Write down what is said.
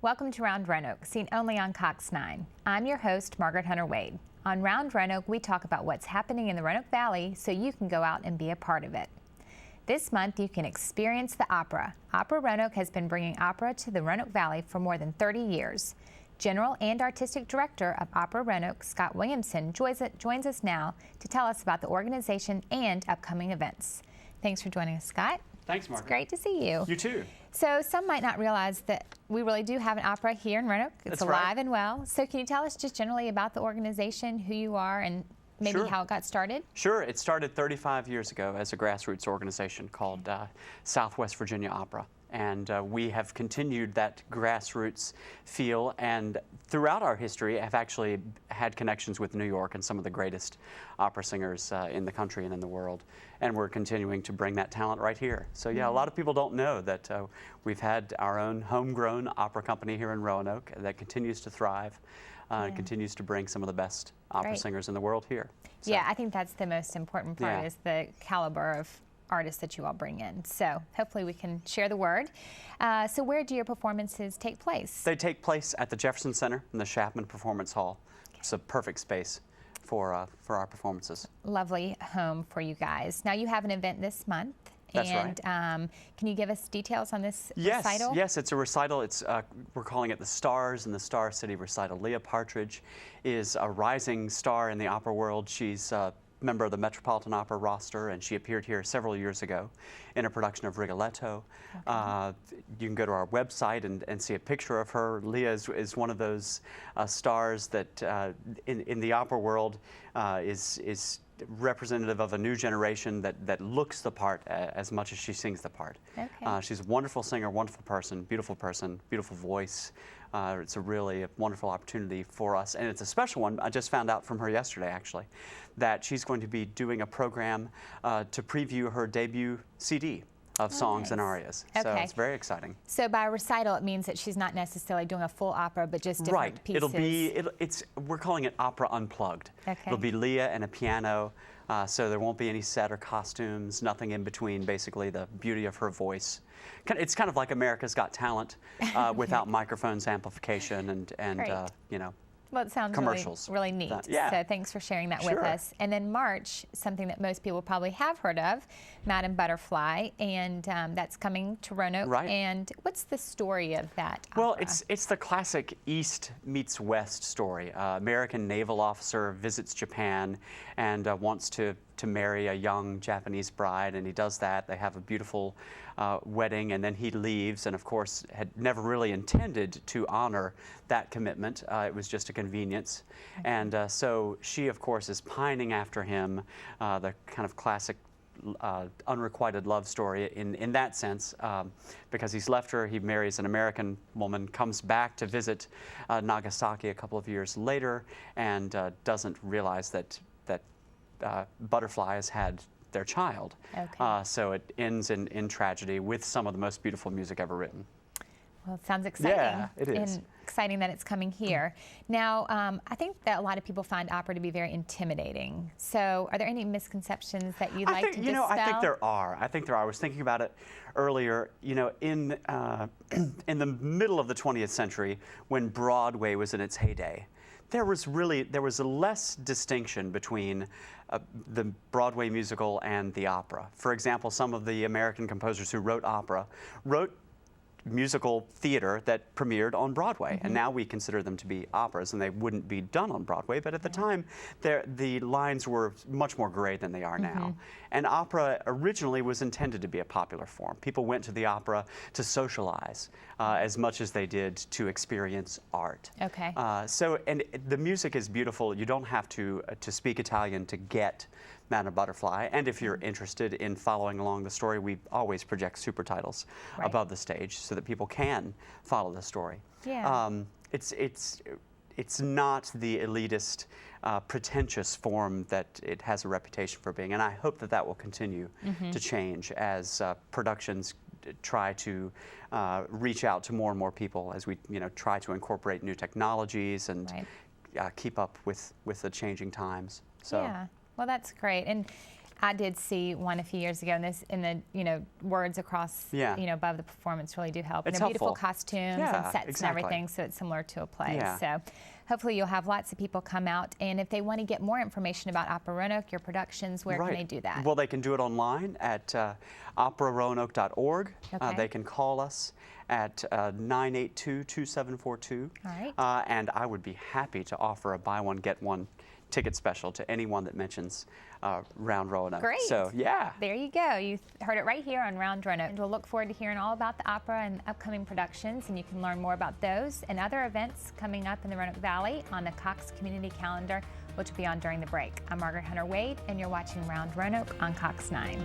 Welcome to Round Roanoke, seen only on Cox 9. I'm your host, Margaret Hunter Wade. On Round Roanoke, we talk about what's happening in the Roanoke Valley so you can go out and be a part of it. This month, you can experience the opera. Opera Roanoke has been bringing opera to the Roanoke Valley for more than 30 years. General and Artistic Director of Opera Roanoke, Scott Williamson, joins us now to tell us about the organization and upcoming events. Thanks for joining us, Scott. Thanks, Margaret. It's great to see you. You too. So some might not realize that we really do have an opera here in Roanoke. It's alive and well. So can you tell us just generally about the organization, who you are, and maybe how it got started? Sure. It started 35 years ago as a grassroots organization called Southwest Virginia Opera. And we have continued that grassroots feel, and throughout our history have actually had connections with New York and some of the greatest opera singers in the country and in the world. And we're continuing to bring that talent right here. So yeah, a lot of people don't know that we've had our own homegrown opera company here in Roanoke that continues to thrive and continues to bring some of the best opera singers in the world here. So, yeah, I think that's the most important part is the caliber of artists that you all bring in. So hopefully we can share the word. So where do your performances take place? They take place at the Jefferson Center in the Chapman Performance Hall. It's a perfect space for our performances. Lovely home for you guys. Now you have an event this month. That's right. Can you give us details on this recital? Yes, yes, it's a recital. It's we're calling it the Stars in the Star City Recital. Leah Partridge is a rising star in the opera world. She's member of the Metropolitan Opera roster, and she appeared here several years ago in a production of Rigoletto. You can go to our website and see a picture of her. Leah is one of those stars that in the opera world is representative of a new generation that looks the part as much as she sings the part. She's a wonderful singer, wonderful person, beautiful voice. It's a really wonderful opportunity for us, and it's a special one. I just found out from her yesterday, actually, that she's going to be doing a program to preview her debut CD of songs and arias. So it's very exciting. So by recital, it means that she's not necessarily doing a full opera, but just different pieces. We're calling it Opera Unplugged. It'll be Leah and a piano, so there won't be any set or costumes, nothing in between, basically the beauty of her voice. It's kind of like America's Got Talent without microphones, amplification, and you know, well, it sounds commercials. Really neat. So thanks for sharing that with us. And then March, something that most people probably have heard of, Madame Butterfly, and that's coming to Roanoke. And what's the story of that opera? Well, it's the classic East meets West story. American naval officer visits Japan and wants to marry a young Japanese bride, and he does that. They have a beautiful wedding, and then he leaves, and of course had never really intended to honor that commitment. It was just a convenience. And so she, of course, is pining after him, the kind of classic unrequited love story in that sense, because he's left her. He marries an American woman, comes back to visit Nagasaki a couple of years later, and doesn't realize that Butterfly has had their child. So it ends in tragedy with some of the most beautiful music ever written. Well, it sounds exciting. Yeah, it is. And exciting that it's coming here. Now, I think that a lot of people find opera to be very intimidating. So are there any misconceptions that you'd like to dispel? You know, I think there are. I was thinking about it earlier. You know, in the middle of the 20th century, when Broadway was in its heyday, there was a less distinction between the Broadway musical and the opera. For example, some of the American composers who wrote opera wrote musical theater that premiered on Broadway, and now we consider them to be operas, and they wouldn't be done on Broadway, but at the time the lines were much more gray than they are now. And opera originally was intended to be a popular form. People went to the opera to socialize as much as they did to experience art. And the music is beautiful. You don't have to speak Italian to get Madame Butterfly, and if you're interested in following along the story, we always project super titles above the stage so that people can follow the story. It's not the elitist, pretentious form that it has a reputation for being, and I hope that will continue to change as productions try to reach out to more and more people, as we try to incorporate new technologies and keep up with the changing times. So. Yeah. Well, that's great. And I did see one a few years ago, and this in the words across above the performance really do help. It's and they're beautiful helpful. costumes Yeah, and sets exactly. and everything, so it's similar to a play. Yeah. So hopefully you'll have lots of people come out, and if they want to get more information about Opera Roanoke, your productions, where can they do that? Well, they can do it online at operaroanoke.org. Okay. They can call us at 982-2742. All right. And I would be happy to offer a buy one, get one ticket special to anyone that mentions Round Roanoke. Great. So, yeah. There you go. You heard it right here on Round Roanoke. And we'll look forward to hearing all about the opera and upcoming productions, and you can learn more about those and other events coming up in the Roanoke Valley on the Cox Community Calendar, which will be on during the break. I'm Margaret Hunter Wade, and you're watching Round Roanoke on Cox 9.